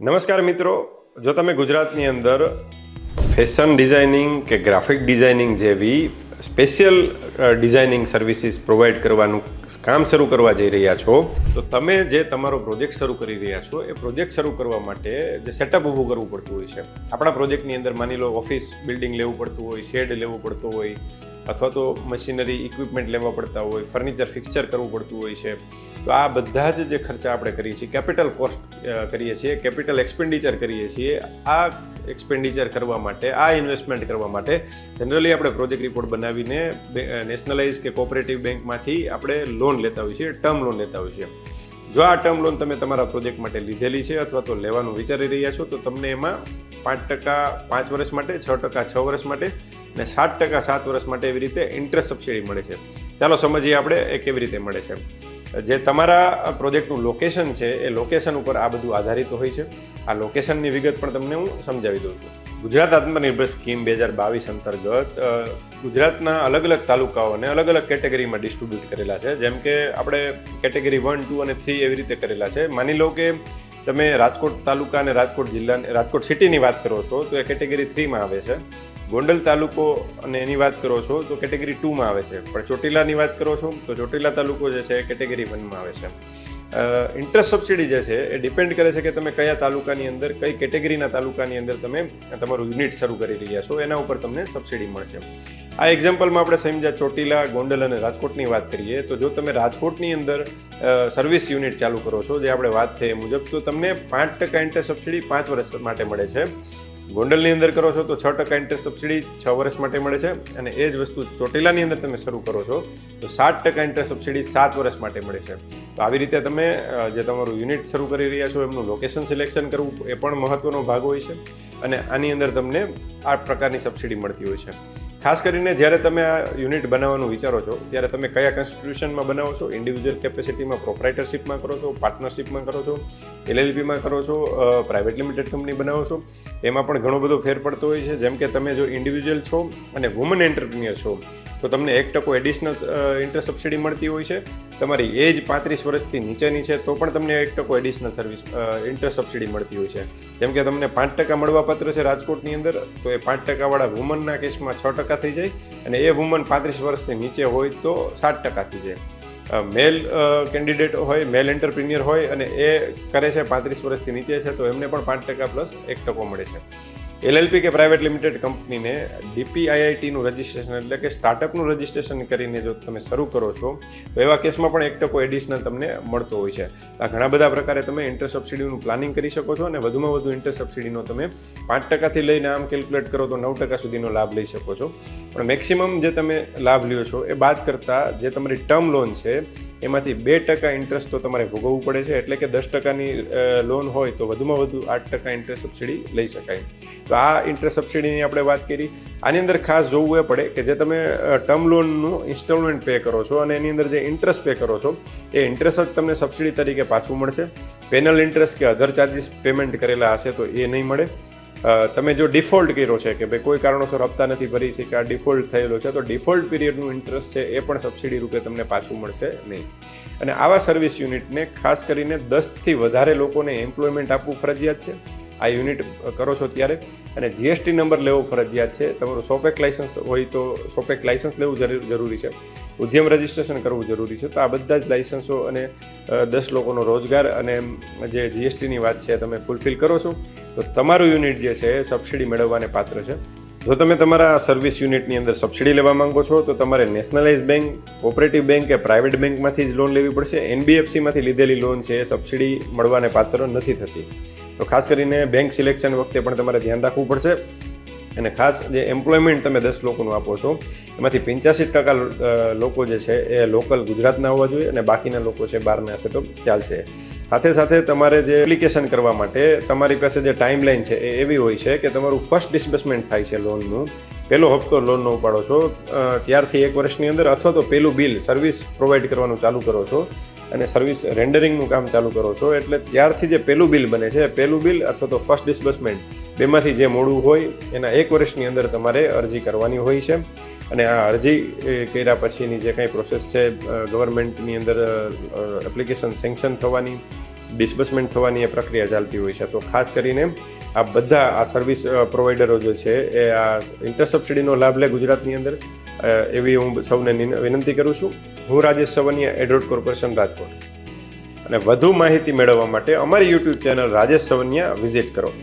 નમસ્કાર મિત્રો, જો તમે ગુજરાતની અંદર ફેશન ડિઝાઇનિંગ કે ગ્રાફિક ડિઝાઇનિંગ જેવી સ્પેશિયલ ડિઝાઇનિંગ સર્વિસીસ પ્રોવાઈડ કરવાનું કામ શરૂ કરવા જઈ રહ્યા છો, તો તમે જે તમારો પ્રોજેક્ટ શરૂ કરી રહ્યા છો એ પ્રોજેક્ટ શરૂ કરવા માટે જે સેટઅપ ઊભું કરવું પડતું હોય છે. આપણા પ્રોજેક્ટની અંદર માની લો ઓફિસ બિલ્ડિંગ લેવું પડતું હોય, શેડ લેવું પડતું હોય, અથવા તો મશીનરી ઇક્વિપમેન્ટ લેવા પડતા હોય, ફર્નિચર ફિક્સચર કરવું પડતું હોય છે. તો આ બધા જ જે ખર્ચા આપણે કરીએ છીએ, કેપિટલ કોસ્ટ કરીએ છીએ, કેપિટલ એક્સપેન્ડિચર કરીએ છીએ. આ એક્સપેન્ડિચર કરવા માટે, આ ઇન્વેસ્ટમેન્ટ કરવા માટે જનરલી આપણે પ્રોજેક્ટ રિપોર્ટ બનાવીને નેશનલાઇઝ કે કોઓપરેટિવ બેંકમાંથી આપણે લોન લેતા હોઈએ છીએ, ટર્મ લોન લેતા હોઈએ છીએ. જો આ ટર્મ લોન તમે તમારા પ્રોજેક્ટ માટે લીધેલી છે અથવા તો લેવાનું વિચારી રહ્યા છો, તો તમને એમાં 5% 5 વર્ષ માટે, 6% 6 વર્ષ માટે અને 7% 7 વર્ષ માટે એવી રીતે ઇન્ટરેસ્ટ સબસિડી મળે છે. ચાલો સમજીએ આપણે એ કેવી રીતે મળે છે. જે તમારા પ્રોજેક્ટનું લોકેશન છે એ લોકેશન ઉપર આ બધું આધારિત હોય છે. આ લોકેશનની વિગત પણ તમને હું સમજાવી દઉં છું. ગુજરાત આત્મનિર્ભર સ્કીમ 2022 અંતર્ગત ગુજરાતના અલગ અલગ તાલુકાઓને અલગ અલગ કેટેગરીમાં ડિસ્ટ્રીબ્યુટ કરેલા છે. જેમ કે આપણે કેટેગરી 1, 2 અને 3 એવી રીતે કરેલા છે. માની લો કે તમે રાજકોટ તાલુકા અને રાજકોટ જિલ્લા, રાજકોટ સિટીની વાત કરો છો તો એ કેટેગરી 3માં આવે છે. ગોંડલ તાલુકો અને એની વાત કરો છો તો કેટેગરી 2માં આવે છે. પણ ચોટીલાની વાત કરો છો તો ચોટીલા તાલુકો જે છે એ કેટેગરી 1માં આવે છે. ઇન્ટરેસ્ટ સબસિડી જે છે એ ડિપેન્ડ કરે છે કે તમે કયા તાલુકાની અંદર, કઈ કેટેગરીના તાલુકાની અંદર તમે તમારું યુનિટ શરૂ કરી રહ્યા છો, એના ઉપર તમને સબસિડી મળશે. આ એક્ઝામ્પલમાં આપણે સમજ્યા ચોટીલા, ગોંડલ અને રાજકોટની વાત કરીએ તો જો તમે રાજકોટની અંદર સર્વિસ યુનિટ ચાલુ કરો છો, જે આપણે વાત થઈ એ મુજબ, તો તમને 5% ઇન્ટરેસ્ટ સબસિડી 5 વર્ષ માટે મળે છે. ગોંડલની અંદર કરો છો તો 6% ઇન્ટરેસ્ટ સબસિડી 6 વર્ષ માટે મળે છે. અને એ જ વસ્તુ ચોટીલાની અંદર તમે શરૂ કરો છો તો 7% ઇન્ટરેસ્ટ સબસિડી 7 વર્ષ માટે મળે છે. તો આવી રીતે તમે જે તમારું યુનિટ શરૂ કરી રહ્યા છો એમનું લોકેશન સિલેક્શન કરવું એ પણ મહત્વનો ભાગ હોય છે. અને આની અંદર તમને આ પ્રકારની સબસિડી મળતી હોય છે. ખાસ કરીને જ્યારે તમે આ યુનિટ બનાવવાનું વિચારો છો ત્યારે તમે કયા કોન્સ્ટિટ્યુશનમાં બનાવો છો, ઇન્ડિવિજ્યુઅલ કેપેસિટીમાં, પ્રોપ્રાઇટરશીપમાં કરો છો, પાર્ટનરશીપમાં કરો છો, LLPમાં કરો છો, પ્રાઇવેટ લિમિટેડ કંપની બનાવો છો, એમાં પણ ઘણો બધો ફેર પડતો હોય છે. જેમ કે તમે જો ઇન્ડિવિજ્યુઅલ છો અને વુમન એન્ટરપ્રિન્યોર છો તો તમને 1% એડિશનલ ઇન્ટરેસ્ટ સબસિડી મળતી હોય છે. તમારી એજ 35 વર્ષથી નીચેની છે તો પણ તમને 1% એડિશનલ ઇન્ટરેસ્ટ સબસિડી મળતી હોય છે. જેમ કે તમને 5% મળવાપાત્ર છે રાજકોટની અંદર, તો એ 5% વાળા વુમનના કેસમાં 6% થઈ જાય અને એ વુમન 35 વર્ષથી નીચે હોય તો 7% થઈ જાય. મેલ કેન્ડિડેટ હોય, મેલ એન્ટરપ્રિન્યોર હોય અને એ કરે છે 35 વર્ષથી નીચે છે તો એમને પણ 5% પ્લસ 1% મળે છે. LLP કે પ્રાઇવેટ લિમિટેડ કંપનીને DPIITનું રજિસ્ટ્રેશન એટલે કે સ્ટાર્ટઅપનું રજિસ્ટ્રેશન કરીને જો તમે શરૂ કરો છો તો એવા કેસમાં પણ 1% એડિશનલ તમને મળતો હોય છે. આ ઘણા બધા પ્રકારે તમે ઇન્ટરેસ્ટ સબસિડીનું પ્લાનિંગ કરી શકો છો અને વધુમાં વધુ ઇન્ટરેસ્ટ સબસિડીનો તમે 5%થી લઈને આમ કેલ્ક્યુલેટ કરો તો 9% સુધીનો લાભ લઈ શકો છો. પણ મેક્સિમમ જે તમે લાભ લ્યો છો એ બાદ કરતાં જે તમારી ટર્મ લોન છે એમાંથી 2% ઇન્ટરેસ્ટ તો તમારે ભોગવવું પડે છે. એટલે કે 10%ની લોન હોય તો વધુમાં વધુ 8% ઇન્ટરેસ્ટ સબસિડી લઈ શકાય. તો આ ઇન્ટરેસ્ટ સબસિડીની આપણે વાત કરી. આની અંદર ખાસ જોવું એ પડે કે જે તમે ટર્મ લોનનું ઇન્સ્ટોલમેન્ટ પે કરો છો અને એની અંદર જે ઇન્ટરેસ્ટ પે કરો છો એ ઇન્ટરેસ્ટ જ તમને સબસિડી તરીકે પાછું મળશે. પેનલ ઇન્ટરેસ્ટ કે અધર ચાર્જીસ પેમેન્ટ કરેલા હશે તો એ નહીં મળે. તમે જો ડિફોલ્ટ કર્યો છે કે ભાઈ કોઈ કારણોસર હપ્તા નથી ભરી શક્યા, ડિફોલ્ટ થયેલો છે, તો ડિફોલ્ટ પીરિયડનું ઇન્ટરેસ્ટ છે એ પણ સબસિડી રૂપે તમને પાછું મળશે નહીં. અને આવા સર્વિસ યુનિટને ખાસ કરીને 10થી વધારે લોકોને એમ્પ્લોયમેન્ટ આપવું ફરજિયાત છે આ યુનિટ કરો છો ત્યારે. અને GST નંબર લેવો ફરજિયાત છે. તમારું સોપેક લાઇસન્સ હોય તો સોપેક લાઇસન્સ લેવું જરૂરી છે. ઉદ્યમ રજિસ્ટ્રેશન કરવું જરૂરી છે. તો આ બધા જ લાઇસન્સો અને 10 લોકોનો રોજગાર અને જે GSTની વાત છે તમે ફૂલફિલ કરો છો તો તમારું યુનિટ જે છે એ સબસિડી મેળવવાને પાત્ર છે. જો તમે તમારા સર્વિસ યુનિટની અંદર સબસિડી લેવા માંગો છો તો તમારે નેશનલાઇઝ બેંક, કોઓપરેટિવ બેંક કે પ્રાઇવેટ બેંકમાંથી જ લોન લેવી પડશે. NBFCમાંથી લીધેલી લોન છે એ સબસિડી મળવાને પાત્ર નથી થતી. તો ખાસ કરીને બેંક સિલેક્શન વખતે પણ તમારે ધ્યાન રાખવું પડશે. અને ખાસ જે એમ્પ્લોયમેન્ટ તમે 10 લોકોનું આપો છો એમાંથી 85% લોકો જે છે એ લોકલ ગુજરાતના હોવા જોઈએ અને બાકીના લોકો છે બહારના હશે તો ચાલશે. સાથે સાથે તમારે જે એપ્લિકેશન કરવા માટે તમારી પાસે જે ટાઈમલાઈન છે એ એવી હોય છે કે તમારું ફર્સ્ટ ડિસ્બર્સમેન્ટ થાય છે લોનનું, પહેલો હપ્તો લોનનો ઉપાડો છો ત્યારથી 1 વર્ષની અંદર, અથવા તો પહેલું બિલ સર્વિસ પ્રોવાઈડ કરવાનું ચાલુ કરો છો અને સર્વિસ રેન્ડરિંગનું કામ ચાલુ કરો છો એટલે ત્યારથી જે પહેલું બિલ બને છે, પહેલું બિલ અથવા તો ફર્સ્ટ ડિસ્બર્સમેન્ટ, બેમાંથી જે મોડું હોય એના 1 વર્ષની અંદર તમારે અરજી કરવાની હોય છે. અને આ અરજી કર્યા પછીની જે કંઈ પ્રોસેસ છે ગવર્મેન્ટની અંદર એપ્લિકેશન સેન્કશન થવાની, ડિસ્બર્સમેન્ટ થવાની એ પ્રક્રિયા ચાલતી હોય છે. તો ખાસ કરીને આ બધા આ સર્વિસ પ્રોવાઈડરો જે છે એ આ ઇન્ટરસબસિડીનો લાભ લે ગુજરાતની અંદર, એવી હું સૌને વિનંતી કરું છું. હું રાજેશ સવનિયા, એડ્રોડ કોર્પોરેશન, રાજકોટ. અને વધુ માહિતી મેળવવા માટે અમારી યુટ્યુબ ચેનલ રાજેશ સવનિયા વિઝિટ કરો.